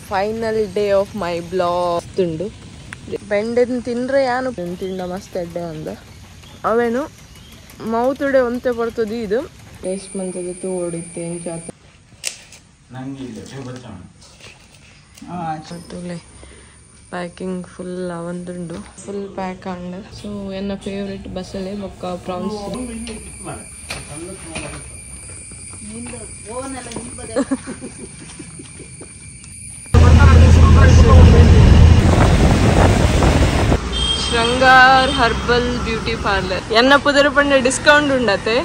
Final day of my blog ತುಂಡು ಬೆಂಡೆನ್ ತಿಂದ್ರೆ ಯಾನು ತಿಂಡ ಮಸ್ತ್ ಎಡ್ಡೆ ಅಂದ ಅವೇನು ಮೌತುಡೆ ಒಂತೆ ಬರ್ತದೆ ಇದು ಟೇಸ್ಟ್ ಮಂತದ ತೂ ಹೊಡಿತೆ ಜಾತ ತುಲೆ ಪ್ಯಾಕಿಂಗ್ ಫುಲ್ ಅವಂದುಂಡು ಫುಲ್ ಪ್ಯಾಕ್ ಅಂಡ್ ಸೊ ಎನ್ನ ಫೇವ್ರೆಟ್ ಬಸಳೆ ಬೊಕ್ಕ prawns Shringar herbal beauty parlour ಎನ್ನ ಪುದರ ಪಂಡ ಡಿಸ್ಕೌಂಟ್ ಉಂಡತೆ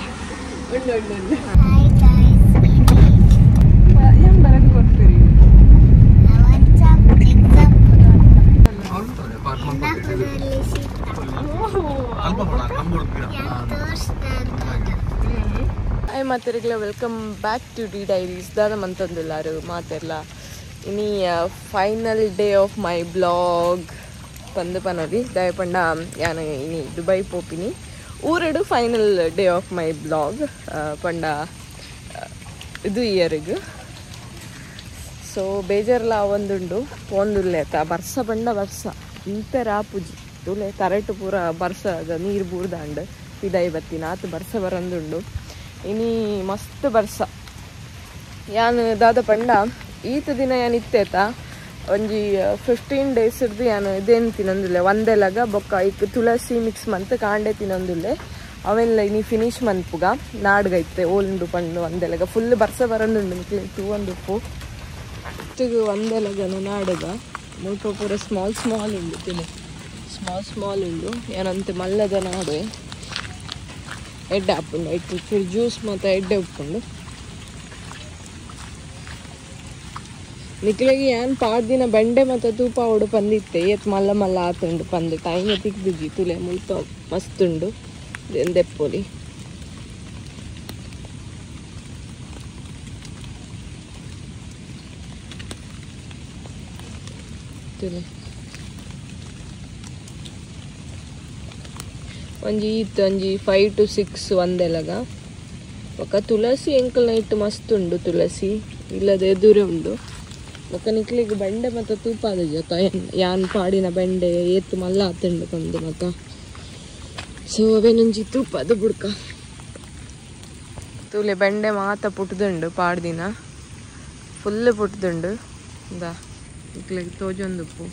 ಹಾಯ್ ಮಾತೆರ್ಗ್ಲ welcome back to the diaries ದಾದ ಮಂತೊಂದುಲ್ಲಾರು ಮಾತೆರ್ಲ ಇನಿ final day of my blog ಪಂದು ಪನೋಲಿ ದಯ ಪಂಡ ಯಾನು ಇನಿ ದುಬೈ ಪೋಪಿನಿ ಊರಡು final day of my blog ಪಂಡ ಇದು ಇಯರ್ಗ್ ಸೊ ಬೇಜಾರ್ಲ ಒಂದುಂಡು ಪೋಂದುಲ್ಲೇತ ಬರ್ಸ ಪಂಡ ಬರ್ಸ ಇಂತ ರಾಪುಜಿ ತುಲೆ ತರಟು ಪೂರ ಬರ್ಸದ ನೀರು ಬೂರ್ದಾಂಡ್ ಪಿದೈ ಬತ್ತಿನ ಆತು ಬರ್ಸ ಬರಂದುಂಡು ಇನಿ ಮಸ್ತ್ ಬರ್ಸ ಯಾನು ದಾದ ಪಂಡ ಈತ ದಿನ ಯಾನು ಇತ್ತೇತ ಒಂಜಿ 15 days ಇರ್ದು ಯಾನು ಇದೇನು ತಿನ್ನೊಂದುಲ್ಲೆ ಒಂದೆಲಗ ಬೊಕ್ಕ ಈಗ ತುಳಸಿ ಮಿಕ್ಸ್ ಮಂತ್ ಕಾಂಡೆ ತಿನ್ನೊಂದುಲ್ಲೆ ಅವೆಲ್ಲ ಇನಿ ಫಿನಿಶ್ ಮನ್ಪುಗ ನಾಡ್ಗೈತೆ ಓಲ್ಂಡು ಪಂಡು ಒಂದೆಲಗ ಫುಲ್ ಬರ್ಸ ಬರಂದುಂಡು ಮಿಕ್ಲಿ ತೂ ಒಂದು ಉಪ್ಪು ಇಷ್ಟಿಗೆ ಒಂದೆಲಗನ ನಾಡಗ ಮುಲ್ಪ ಪೂರ ಸ್ಮಾಲ್ ಉಂಡು ತಿನ್ನು ಸ್ಮಾಲ್ ಉಂಡು ಏನಂತೆ ಮಲ್ಲದ ನಾಡು ಎಡ್ಡೆ ಹಾಪುಂಡು ಇಟ್ಟು ಚೂರು ಜ್ಯೂಸ್ ಮತ್ತು ಎಡ್ಡೆ ಉಪ್ಪುಂಡು ನಿಕ್ಲೆಗೆ ಏನು ಪಾಡ್ ದಿನ ಬೆಂಡೆ ಮತ್ತು ತೂಪ ಹೊಡು ಪಂದಿತ್ತೆ ಎತ್ ಮಲ್ಲ ಆತುಂಡು ಪಂದು ಟೈಮ್ ತಿಕ್ದಿದ್ದಿ ತುಲೆ ಮುಲ್ಪ ಮಸ್ತುಂಡು ದೆಪ್ಪೊಲಿ ತುಲೆ ಒಂಜಿ 5 to 6 ಒಂದೆಲಗ ಒಕ್ಕ ತುಳಸಿ ಎಂಕಲ್ನ ಇಟ್ಟು ಮಸ್ತ್ ಉಂಡು ತುಳಸಿ ಇಲ್ಲದ ಎದುರೇ ಉಂಡು ಒಕ್ಕ ನಿಕ್ಲಿಗೆ ಬೆಂಡೆ ಮತ್ತು ತೂಪಾದ ಜೊತೆ ಯಾನ್ ಪಾಡಿನ ಬೆಂಡೆ ಏತು ಮಲ್ಲ ಆತುಂಡು ಬಂದು ಮತ್ತ ಸೊ ಅವೇನೊಂಜಿ ತೂಪದ ಬುಡ್ಕ ತೂಲೆ ಬೆಂಡೆ ಮಾತ ಪುಟ್ದುಂಡು ಪಾಡ್ದಿನ ಫುಲ್ ಪುಟ್ದುಂಡು ಇಂದ ನಿಕ್ಲಿಗೆ ತೋಜೊಂದುಪ್ಪು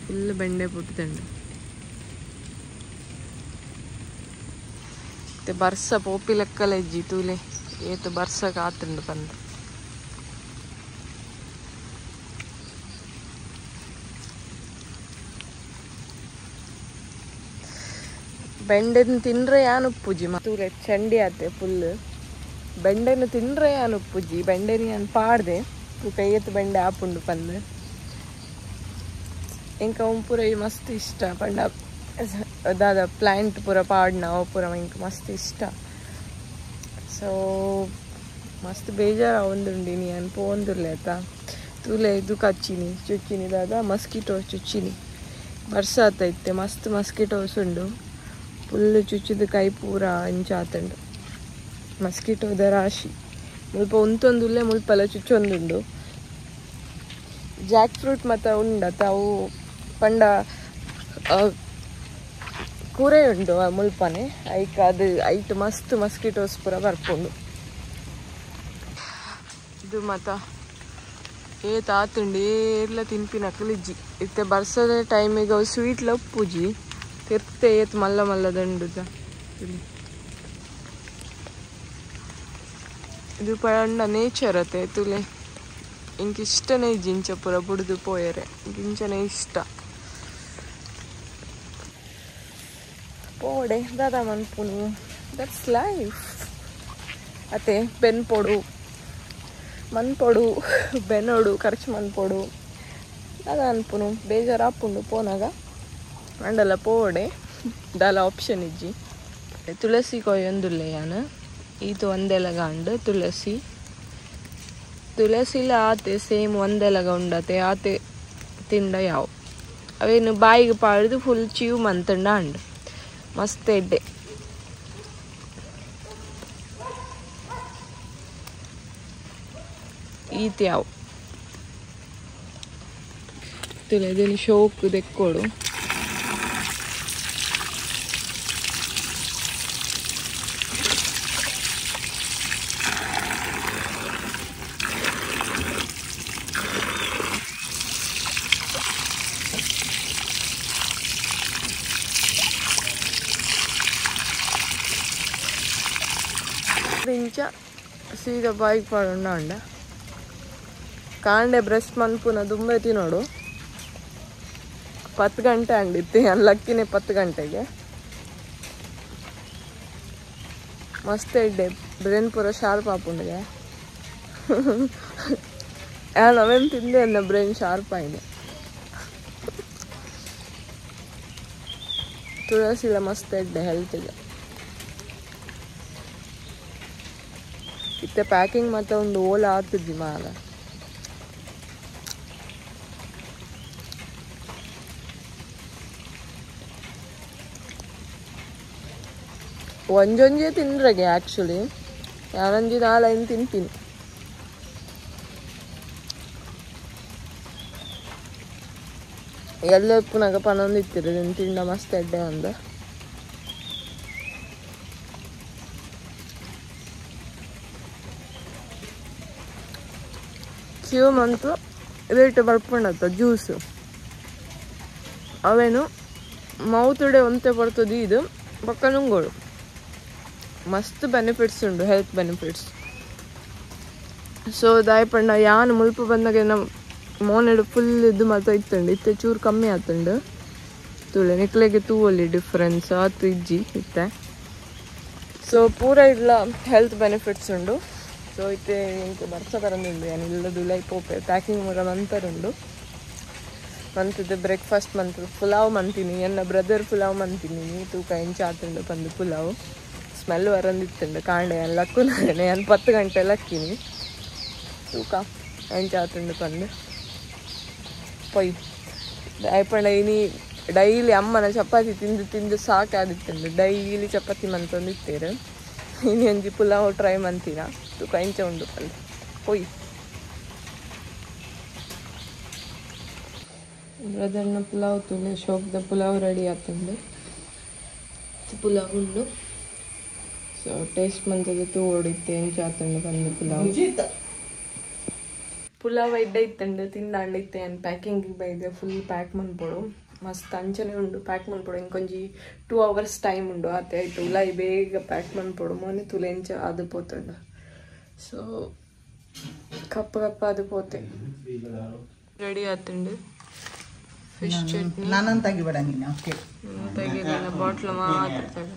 ಫುಲ್ ಬೆಂಡೆ ಪುಟ್ದುಂಡು ಬರ್ಸ ಪೋಪಿ ಲೆಕ್ಕಲ ಇಜ್ಜಿ ತೂಲೆ ಏತು ಬರ್ಸ ಕಾತುಂಡು ಬಂದು ಬೆಂಡೆನ ತಿಂದ್ರೆ ಯಾನು ಉಪ್ಪುಜಿ ತೂಲೆ ಚಂಡಿ ಆತೆ ಫುಲ್ ಬೆಂಡೆನ ತಿಂದ್ರೆ ಯಾನು ಉಪ್ಪುಜಿ ಬೆಂಡೆನ ಯಾನು ಪಾಡ್ದೆ ಕೈಯತ್ತು ಬೆಂಡೆ ಆಪುಂಡು ಪಂದು ಇಂಕ ಪೂರ ಮಸ್ತ್ ಇಷ್ಟ ಪಂಡ ದಾದ ಪ್ಲಾಂಟ್ ಪೂರ ಪಾಡ್ನ ಅವು ಪೂರ ಇಂಕ ಮಸ್ತ್ ಇಷ್ಟ ಸೊ ಮಸ್ತ್ ಬೇಜಾರು ಒಂದುಂಡಿನಿ ನಾನು ಪೋಂದುಲ್ಲೆ ಆಯ್ತಾ ತೂಲೆ ಇದು ಕಚ್ಚಿನಿ ಚುಚ್ಚಿನಿ ದಾದ ಮಸ್ಕಿಟೋ ಚುಚ್ಚಿನಿ ಬರ್ಸ ಆತೈತೆ ಮಸ್ತ್ ಮಸ್ಕಿಟೋಸ್ ಉಂಡು ಫುಲ್ ಚುಚ್ಚಿದ ಕೈ ಪೂರ ಇಂಚಾತುಂಡು ಮಸ್ಕಿಟೋದ ರಾಶಿ ಮುಲ್ಪ ಉಂತೊಂದುಲ್ಲೆ ಮುಲ್ಪಲ್ಲ ಚುಚ್ಚೊಂದುಂಡು ಜಾಕ್ ಫ್ರೂಟ್ ಮತ್ತು ಉಂಡತ ಅವು ಪಂಡ ಕೂರೆ ಉಂಡು ಮುಲ್ಪನೆ ಐಕ್ ಅದು ಐಟ್ ಮಸ್ತ್ ಮಸ್ಕಿಟೋಸ್ ಪೂರ ಬರ್ಪುಂಡು ಇದು ಮತ್ತ ಏತ್ ಆತುಂಡು ಏರ್ಲ ತಿನ್ಪಿನ ಕಲಿಜ್ಜಿ ಇತ್ತೆ ಬರ್ಸದ ಟೈಮಿಗೆ ಅವು ಸ್ವೀಟ್ಲ ಉಪ್ಪುಜಿ ತಿರ್ತೆ ಏತ್ ಮಲ್ಲ ದಂಡು ಇದು ಪಂಡ ನೇಚರ್ ಅತೆ ತುಲೆ ಇಂಕ ಇಷ್ಟನೇ ಜಿಂಚ ಪೂರ ಬುಡ್ದು ಪೋಯರೆ ಗಿಂಚನೆ ಇಷ್ಟ ಪೋಡೆ ದಾದ ಮನ್ಪುನು ದಟ್ಸ್ ಲೈಫ್ ಅತೆ ಬೆನ್ ಪೊಡು ಮನ್ಪೊಡು ಬೆನ್ನೋಡು ಖರ್ಚು ಮನ್ಪೊಡು ದಾದ ಅನ್ಪುನು ಬೇಜಾರು ಆಪುಂಡು ಪೋನಾಗ ಅಂಡಲ್ಲ ಪೋಡೆ ದಾಲ ಆಪ್ಷನ್ ಇಜ್ಜಿ ತುಳಸಿ ಕೊಯ್ಯೊಂದುಲ್ಲೆ ಯಾನು ಈತು ಒಂದೆಲಗ ಉಂಡು ತುಳಸಿಲ ಆತೆ ಸೇಮ್ ಒಂದೆಲಗ ಉಂಡತೆ ಆತೆ ತಿಂಡ ಯಾವು ಅವೇನು ಬಾಯಿಗೆ ಪಾಡ್ದು ಫುಲ್ ಚೀವ್ ಮಂತಂಡ ಅಂಡು ಮಸ್ತ್ ಎಡ್ಡೆ ಈತ್ಯಾವು ಗೊತ್ತಿಲ್ಲ ಇದೇನು ಶೋಕ್ ತೆಕ್ಕೊಡು ಸೀದಾ ಬೈಕ್ ಪಡೋಣ ಅಂಡ ಕಾಂಡೆ ಬ್ರಷ್ ಮನ್ಪುನ ದುಂಬೈತಿ ನೋಡು 10 ಗಂಟೆ ಅಂಡಿತ್ತು ಲಕ್ಕಿನೇ 10 ಗಂಟೆಗೆ ಮಸ್ತ್ ಇಡ್ಡೆ ಬ್ರೇನ್ ಪೂರ ಶಾರ್ಪ್ ಆಪುಂಡಿಗೆ ನಾವೇನು ತಿಂದೆ ಅನ್ನ ಬ್ರೇನ್ ಶಾರ್ಪ್ ಆಗಿದೆ ತುಳಸಿಲ್ಲ ಮಸ್ತ್ ಇಡ್ಡೆ ಹೆಲ್ತಿಗೆ ಇತ್ತೆ ಪ್ಯಾಕಿಂಗ್ ಮತ್ತೆ ಒಂದು ಓಲ ಆಗ್ತಿದ್ವಿ ಮಾಲ ಒಂಜೊಂಜೆ ತಿಂದ್ರಗೆ ಆ್ಯಕ್ಚುಲಿ ಯಾನೊಂಜಿ ನಾಲೈನು ತಿಂತೀನಿ ಎಲ್ಲ ಪುನಗ ಪನೊಂದು ಇತ್ತಿರಿ ತಿಂಡ ಮಸ್ತ್ ಎಡ್ಡೆ ಒಂದು ಶಿವ ಮಂತು ರೇಟ್ ಬರ್ಪುಂಡತ್ತ ಜ್ಯೂಸು ಅವೇನು ಮೌತುಡೆ ಒಂತೆ ಬರ್ತದೆ ಇದು ಪಕ್ಕ ನುಂಗೋಳು ಮಸ್ತ್ ಬೆನಿಫಿಟ್ಸ್ ಉಂಡು ಹೆಲ್ತ್ ಬೆನಿಫಿಟ್ಸ್ ಸೊ ದಾಯಪಂಡ ಯಾನು ಮುಲ್ಪ ಬಂದಾಗ ನಮ್ಮ ಮೋನೆಡು ಫುಲ್ ಇದು ಮಾತ್ರ ಇತ್ತಂಡು ಇತ್ತೆ ಚೂರು ಕಮ್ಮಿ ಆತಂಡು ತುಳೆ ನಿಕ್ಲೆಗೆ ತೂವಲ್ಲಿ ಡಿಫ್ರೆನ್ಸ್ ಆತು ಇಜ್ಜಿ ಇತ್ತೆ ಸೊ ಪೂರ ಇಲ್ಲ ಹೆಲ್ತ್ ಬೆನಿಫಿಟ್ಸ್ ಉಂಡು ಸೊ ಇತ್ತೆ ಇಂಕ ಬರ್ಸ ಬರಂದುಂಡು ಏನಿಲ್ಲದು ಲೈಕ್ ಓಪೆ ಪ್ಯಾಕಿಂಗ್ ಮೂರ ಮಂತರುಂಡು ಮಂತದ್ದು ಬ್ರೇಕ್ಫಾಸ್ಟ್ ಮಂತು ಪುಲಾವ್ ಮಂತೀನಿ ಎನ್ನ ಬ್ರದರ್ ಪುಲಾವ್ ಮಂತೀನಿ ತೂಕ ಎಂಚ ಆತುಂಡು ಬಂದು ಪುಲಾವ್ ಸ್ಮೆಲ್ ಬರಂದಿತ್ತುಂಡು ಕಾಂಡೆ ಲಕ್ಕು ನಾನು 10 ಗಂಟೆ ಲಕ್ಕಿನಿ ತೂಕ ಎಂಚ ಆತುಂಡು ಬಂದು ಪೊಯ್ ಆಯ್ಪಂಡ ಇನಿ ಡೈಲಿ ಅಮ್ಮನ ಚಪಾತಿ ತಿಂದು ತಿಂದು ಸಾಕಾದಿತ್ತುಂಡು ಡೈಲಿ ಚಪಾತಿ ಮಂತೊಂದಿತ್ತೇರು ಇನಿ ಒಂಜಿ ಪುಲಾವ್ ಟ್ರೈ ಮಂತೀನ ತೂಕ ಎಂಚ ಉಂಡು ಬಂದು ಪೊಯ್ ಬ್ರದರ್ನ ಪುಲಾವ್ ತುಲೆ ಶೋಕ್ದ ಪುಲಾವ್ ರೆಡಿ ಆತುಂಡು ಪುಲಾವ್ ಉಂಡು ಸೊ ಟೇಸ್ಟ್ ಮಂತದ್ದು ತೂ ಓಡಿತ್ತೆ ಎಂಚ ಆತುಂಡು ಬಂದು ಪುಲಾವ್ ಎಡ್ಡೆ ಇತ್ತಂಡು ತಿಂದಾಂಡಿತ್ತೆ ಏನು ಪ್ಯಾಕಿಂಗಿಗೆ ಬೈದೆ ಫುಲ್ ಪ್ಯಾಕ್ ಮನ್ಪೊಡು ಮಸ್ತ್ ಅಂಚನೆ ಉಂಡು ಪ್ಯಾಕ್ ಮನ್ಪೊಡು ಇಂಕೊಂಜಿ 2 hours ಟೈಮ್ ಉಂಡು ಆತೆ ಆಯ್ತು ಉಲಾಯಿ ಬೇಗ ಪ್ಯಾಕ್ ಮನ್ಪೊಡು ಮೊನ್ನೆ ತುಲೆ ಎಂಚ ಅದು ಪೋತುಂಡು ಸೊ ಕಪ್ಪ ಕಪ್ಪ ಅದು ಪೋತೆ ರೆಡಿ ಆತುಂಡು ಫಿಶ್ ಚಟ್ನಿ ನಾನು ತೆಗಿಬೇಡ ನೀನು ಓಕೆ ತೆಗಿಲ್ಲ ಬಾಟ್ಲ್ ಮಾತ್ರ ತೆಗಿ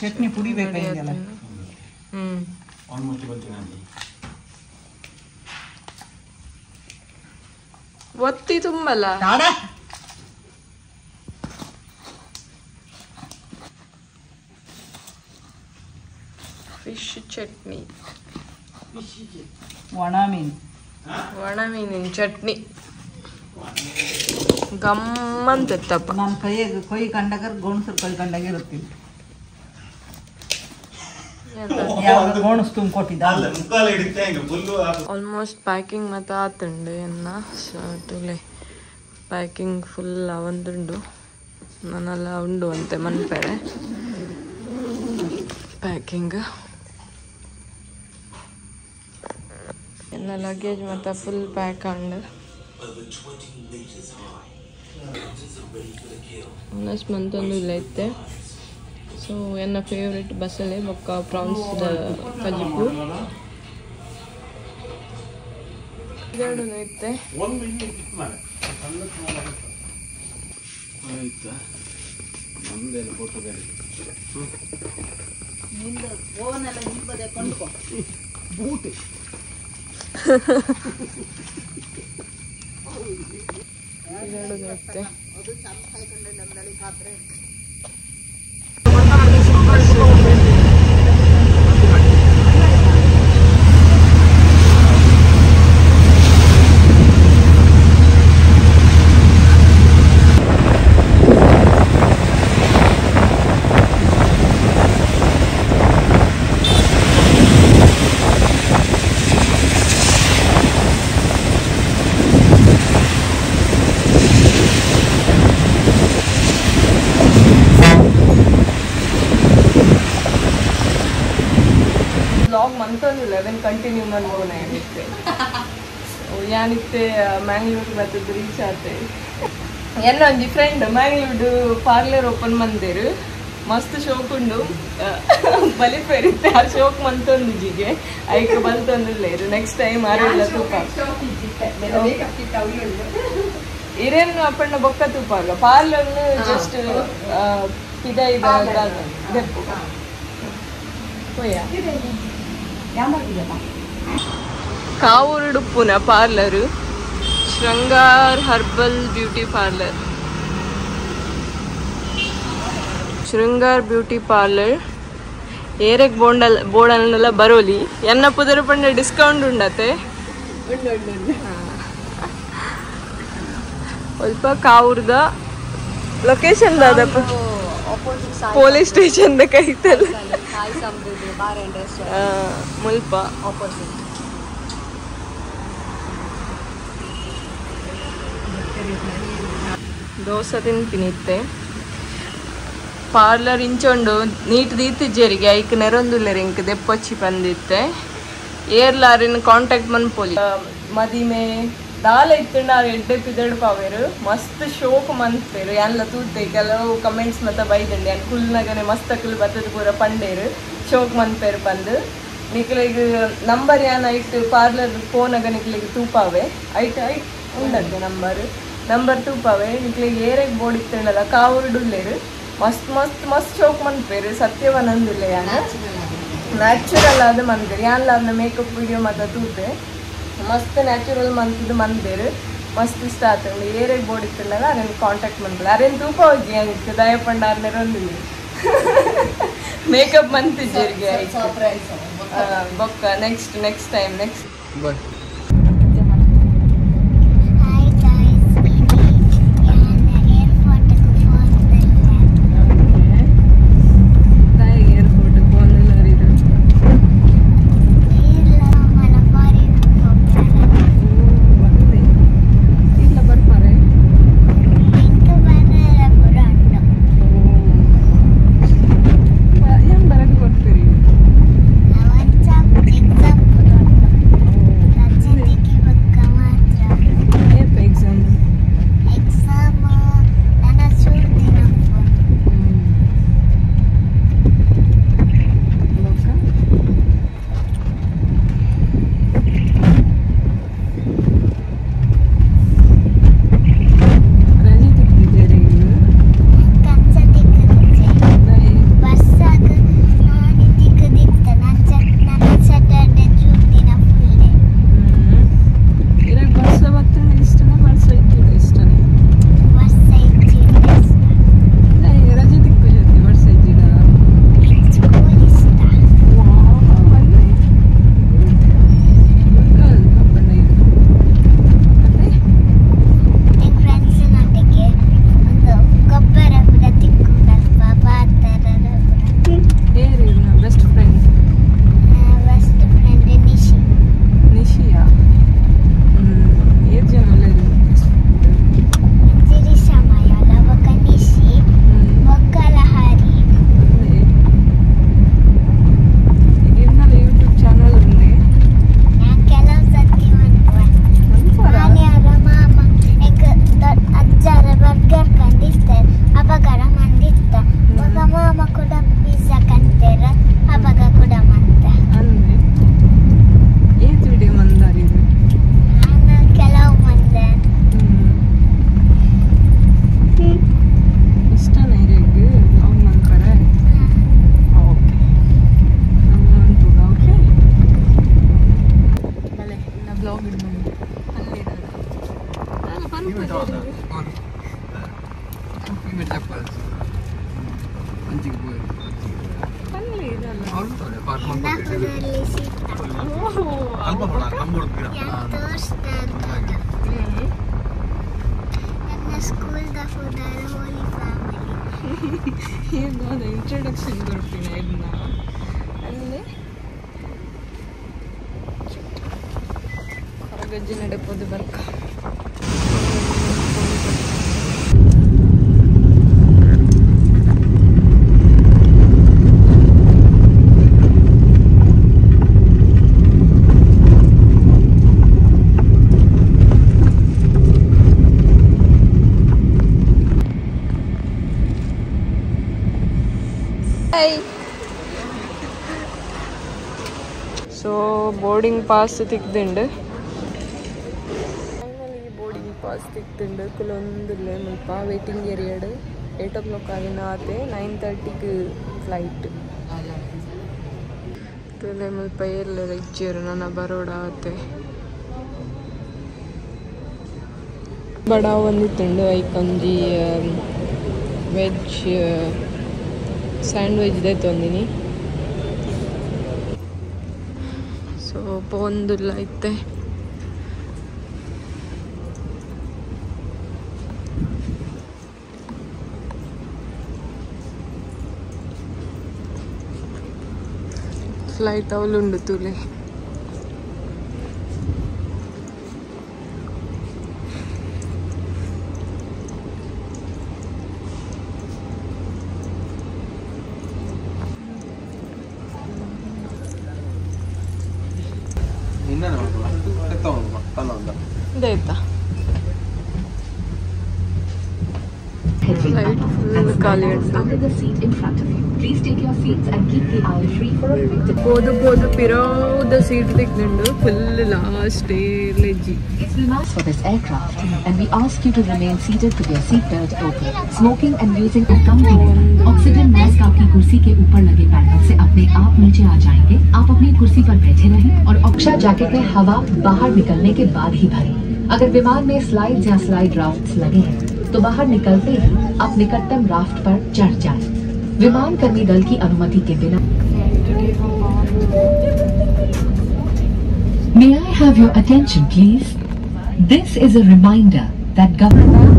ಚಟ್ನಿ ಪುಡಿ ಬೇಕಾಗಿದೆಯಲ್ಲ ಒತ್ತಿ ತುಂಬಲ್ಲ ಫಿಶ್ ಚಟ್ನಿ ಒಣ ಮೀನಿನ ಚಟ್ನಿ ಗಮ್ಮಂತಪ್ಪ ನಾನು ಕೊಯ್ ಕಂಡಾಗ ಗೋಣಸರು ಕೊಯ್ ಕಂಡಾಗ ಇರುತ್ತೀನಿ ಗೋಣಸ್ ತುಂಬ ಕೊಟ್ಟಿದ್ದ ಆಲ್ಮೋಸ್ಟ್ ಪ್ಯಾಕಿಂಗ್ ಮತ್ತೆ ಆತುಂಡು ಎನ್ನ ತುಲೆ ಪ್ಯಾಕಿಂಗ್ ಫುಲ್ ಅವಂದುಂಡು ನನ್ನೆಲ್ಲ ಉಂಡು ಅಂತೆ ಮನ್ಪೆರೆ ಪ್ಯಾಕಿಂಗ್ ಎಲ್ಲ ಲಗೇಜ್ ಮತ್ತು ಫುಲ್ ಪ್ಯಾಕ್ ಅಂಡು ಮನಸ್ ಮಂತೊಂದು ಇಲ್ಲ ಐತೆ ಸೊ ಎನ್ನ ಫೇವ್ರೆಟ್ ಬಸಳೆ ಬೊಕ್ಕ ಪ್ರಾನ್ಸ್ ಕಜಿಪು ಇದೆರಡು ಐತೆ ಇದೆರಡು ಐತೆ ಬ್ಲಾಗ್ ಮಂತೊಂದಿಲ್ಲ ಅವೇನು ಕಂಟಿನ್ಯೂ ಮಾಡ್ಬೋನೆ ಆಗಿತ್ತೆ ಯಾನಿತ್ತೆ ಮ್ಯಾಂಗ್ಳೂರ್ ಬರ್ತದ್ದು ರೀಚ್ ಆತೆ ಎನ್ನ ಒಂಜಿ ಫ್ರೆಂಡ್ ಮ್ಯಾಂಗ್ಳೂರ್ಡು ಪಾರ್ಲರ್ ಓಪನ್ ಮಂದೇರು ಮಸ್ತ್ ಶೋಕ್ ಉಂಡು ಬಲಿಪೇರಿತ್ತೆ ಆ ಶೋಕ್ ಮಂತೊಂದಿಜಿಗೆ ಐಕ್ ಬಂತೊಂದಿಲ್ಲೇರು ನೆಕ್ಸ್ಟ್ ಟೈಮ್ ಆರೆಲ್ಲ ತೂಪ ಇರೇನು ಅಪ್ಪಣ್ಣ ಬೊಕ್ಕ ತೂಪಾಗ ಪಾರ್ಲರ್ನು ಜಸ್ಟ್ ಇದ ದೆಪ್ಪು ಕಾವೂರುಡುಪ್ಪುನ parlour Shringar herbal beauty parlour Shringar beauty parlour ಏರೆಗ್ ಬೋರ್ಡಲ್ನೆಲ್ಲ ಬರೋಲಿ ಎನ್ನ ಪುದರ ಪಂಡ ಡಿಸ್ಕೌಂಟ್ ಉಂಡತೆ ಸ್ವಲ್ಪ ಕಾವೂರ್ದ ಲೊಕೇಶನ್ ದಾದಪ್ಪ ಪೊಲೀಸ್ ಸ್ಟೇಷನ್ ಕೈತಲ್ಲ ಮುಲ್ಪ ದೋಸೆ ತಿಂತಿನಿತ್ತೆ ಪಾರ್ಲರ್ ಇಂಚೊಂಡು ನೀಟ್ ದೀತಿಜ್ಜರಿಗೆ ಐಕ್ ನೆರೊಂದುಲ್ಲೆರ್ ಇಂಕ್ ದೆಪ್ಪೊಚ್ಚಿ ಬಂದಿತ್ತೆ ಏರ್ಲಾರಿನ ಕಾಂಟ್ಯಾಕ್ಟ್ ಮನ್ಪೊಲಿ ಮದಿಮೆ ದಾಲ ಇತ್ತಂಡ ಎಡ್ಡೆ ಪಿದಡ್ ಪಾವೇರು ಮಸ್ತ್ ಶೋಕ್ ಮನ್ಪೇರು ಎಲ್ಲ ತೂತೆ ಕೆಲವು ಕಮೆಂಟ್ಸ್ ಮತ್ತೆ ಬೈದಂಡೆ ಅನ್ ಕುಲ್ನಾಗನೆ ಮಸ್ತ್ ಅಕ್ಕಲು ಬತ್ತದ ಪೂರ ಪಂಡೇರು ಶೋಕ್ ಮನ್ಪೇರು ಬಂದು ನಿಕ್ಲಿಗೆ ನಂಬರ್ ಯಾನ ಐಟ್ ಪಾರ್ಲರ್ ಫೋನಾಗ ನಿಕ್ಲಿಗೆ ತೂಪಾವೆ ಐಟ್ ಉಂಡದ್ದು ನಂಬರ್ ತೂಪಾವೆ ನಿಕ್ಲಿಗೆ ಏರೆಗ್ ಬೋರ್ಡ್ ಇತ್ತಂಡಲ್ಲ ಕಾವೂರುಡುಲ್ಲೇರು ಮಸ್ತ್ ಮಸ್ತ್ ಮಸ್ತ್ ಶೋಕ್ ಮನ್ಪೇರು ಸತ್ಯವನಂದಿಲ್ಲ ಯಾನ ನ್ಯಾಚುರಲ್ ಆದ ಮಂದಿರು ಯಾನ್ಲ ಅದನ್ನ ಮೇಕಪ್ ವಿಡಿಯೋ ಮತ್ತೆ ತೂತೆ ಮಸ್ತ್ ನ್ಯಾಚುರಲ್ ಮಂದಿರು ಮಸ್ತ್ ಇಷ್ಟ ಆತಂಡು ಏರೆಗ್ ಬೋರ್ಡ್ ಇತ್ತಲ್ಲ ಅರೇನು ಕಾಂಟ್ಯಾಕ್ಟ್ ಮಂದಿಲ್ಲ ಅರೇನು ತೂಪ ಹೋಗಿ ಹಂಗಿತ್ತು ದಯಪಂಡ ಆರ್ನೆರೊಂದಿಲ್ಲ ಮೇಕಪ್ ಮಂತಿಜ್ಜರಿಗೆ ಬೊಕ್ಕ ನೆಕ್ಸ್ಟ್ ಟೈಮ್ ನೆಕ್ಸ್ಟ್ ಇಂಟ್ರೊಡಕ್ಷನ್ ಕೊಡ್ತೀನಿ ಇದನ್ನ ಅಲ್ಲಿ ಹೊರಗಜ್ಜಿ ನಡೆಪೋದು ಬರ್ಕ ಸೊ ಬೋರ್ಡಿಂಗ್ ಪಾಸ್ ತಿಕ್ದಿಂಡು ಫೈನಲಿ ಬೋರ್ಡಿಂಗ್ ಪಾಸ್ ತಿಕ್ದಿಂಡು ಕೆಲವೊಂದಿಲ್ಲ ಮುಲ್ಪ ವೇಟಿಂಗ್ ಏರಿಯಾಡ್ 8 o'clock ಆಗಿನ ಆತೆ 9:30 ಫ್ಲೈಟ್ ತುಲೆ ಮುಲ್ಪ ಎಲ್ಲರ ಇಚ್ಚೇರು ನನ್ನ ಬರೋಡ ಆತೆ ಬಡ ಒಂದಿತ್ತುಂಡು ಐಕೊಂಜಿ ವೆಜ್ ಸ್ಯಾಂಡ್ವಿಚ್ ತೊಂದಿನಿ ಸೊ ಪೊಂದುಲ್ಲ ಐತೆ ಫ್ಲೈಟ್ ಅವಲುಂಡು ತುಲೆ ಇದಾಯ್ತಾ ಫ್ಲೈಟ್ ಫುಲ್ ಖಾಲಿ ಪೋದು ಪಿರೋದ ಸೀಟ್ ತೆಗ್ದುಂಡು ಫುಲ್ ಲಾಸ್ಟ್ ಲೆಜ್ಜಿ. For this aircraft, and we ask you to remain seated with your seat belt open. Smoking and using a gum oxygen mask आपकी कुर्सी के ऊपर लगे पैनल से अपने आप नीचे आ जाएंगे. आप अपनी कुर्सी पर बैठे रहें और ऑक्सीजन जैकेट में हवा बाहर निकलने के बाद ही भरें. अगर विमान में स्लाइड या स्लाइड राफ्ट्स लगे हैं तो बाहर निकलते ही आप निकटतम राफ्ट पर चढ़ जाएं. विमान कर्मी दल की अनुमति के बिना. May I have your attention, please? This is a reminder that government.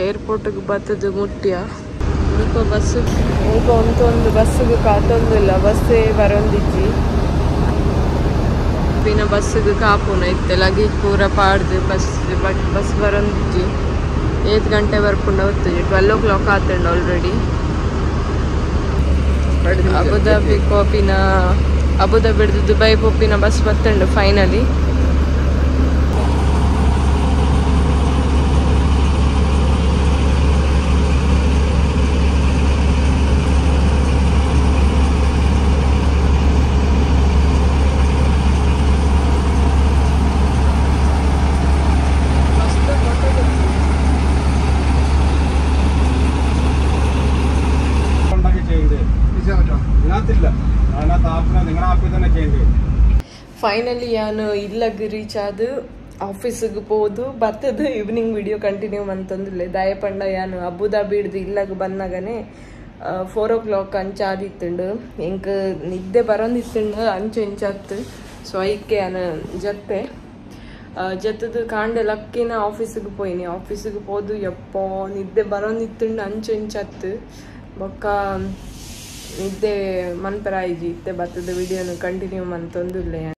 ಏರ್ಪೋರ್ಟ್ಗೆ ಬರ್ತದೆ ಮುಟ್ಟ್ಯ ಸ್ವಲ್ಪ ಬಸ್ಸು ಈಗ ಒಂದು ಬಸ್ಸಿಗೆ ಕಾತೊಂದಿಲ್ಲ ಬಸ್ಸೇ ಬರೋಂದಿಜ್ಜಿ ಪಿನ ಬಸ್ಸಿಗೆ ಕಾಪುನ ಇತ್ತೆ ಲಗೇಜ್ ಪೂರ ಪಾಡ್ದು ಬಸ್ ಬರೋಂದಿಜ್ಜಿ 8 ಗಂಟೆ ಬರ್ಪುಂಡ ಹೊತ್ತುಜಿ 12 o'clock ಆತಂಡು ಆಲ್ರೆಡಿ ಅಬುದಾಬಿ ಕೋಪಿನ ಅಬುದಾಬಿ ಹಿಡಿದು ದುಬೈ ಪೋಪಿನ ಬಸ್ ಬತ್ತಂಡು ಫೈನಲಿ ಫೈನಲಿ ನಾನು ಇಲ್ಲಗೆ ರೀಚ್ ಆದು ಆಫೀಸಿಗೆ ಹೋದು ಬರ್ತದೆ ಈವ್ನಿಂಗ್ ವಿಡಿಯೋ ಕಂಟಿನ್ಯೂ ಅಂತಂದಿಲ್ಲ ದಯಪಂಡ ಯಾನು ಅಬುದಾಬಿ ಹಿಡ್ದು ಇಲ್ಲಗೆ ಬಂದಾಗನೇ 4 o'clock ಅಂಚಾದಿತ್ತುಂಡು ಎಂಕ್ ನಿದ್ದೆ ಬರೋಂದಿತ್ತುಂಡು ಅಂಚು ಇಂಚಾತ್ತು ಸೊ ಐಕ್ಕೆ ನಾನು ಜತ್ತದು ಕಾಂಡೆ ಲಕ್ಕಿನ ಆಫೀಸಿಗೆ ಪೋಯಿನಿ ಆಫೀಸಿಗೆ ಹೋದು ಯಪ್ಪೋ ನಿದ್ದೆ ಬರೋಂದಿತ್ತುಂಡು ಅಂಚು ಇಂಚಾತ್ತು ಬೊಕ್ಕ ನಿದ್ದೆ ಮನ್ಪರಾಯಿಜಿ ಇತ್ತೆ ಬರ್ತದ ವಿಡಿಯೋನು ಕಂಟಿನ್ಯೂ ಅಂತಂದಿಲ್ಲ